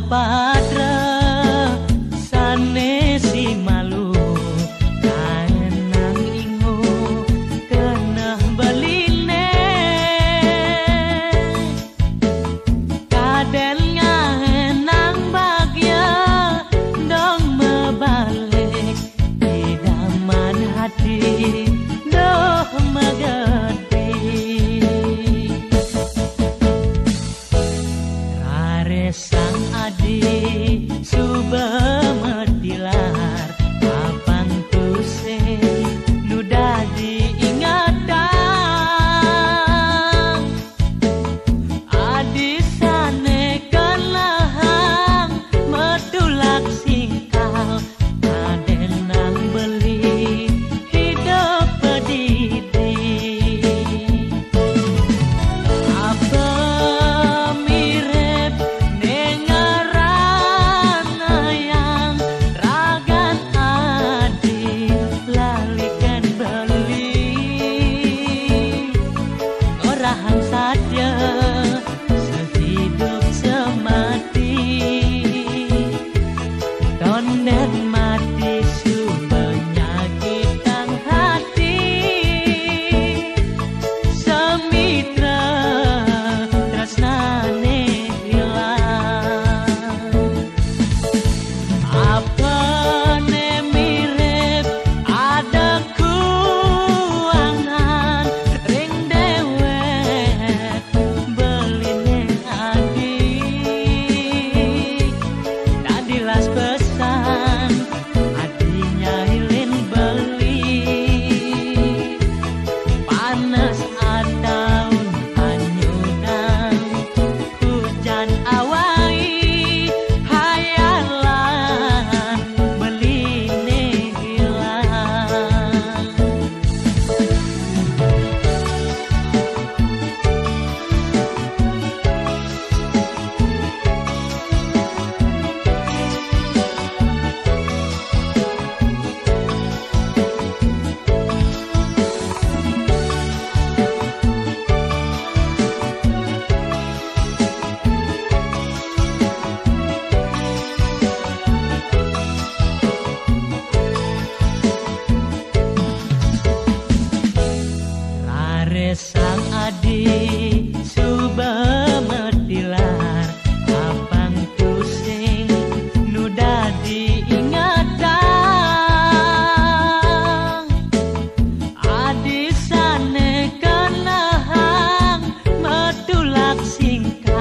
padra sanesi malu kaenang ingo kenah beline kaden ngaenang bagya dong mebalik idaman hati doh magadi rare sang adi subah metilar apang tusing nu dadi ingatan adi sane kelahang metulak singkal adenang beli hidup pedidi apa mirip dengaran yang ragan adi lalikan beli orang saja sehidup semati tonden mati sumenyakitkan hati semitra tresnane hilang apa ne mirip ada kuangan ring dewek beline adik dadilas pesan adinya hilin beli panas ataun anyudan hujan awai hayalan beline hilang rare sang adi subah metilar apang tusing nu dadi ingatan adi sane kenahang metulak singkal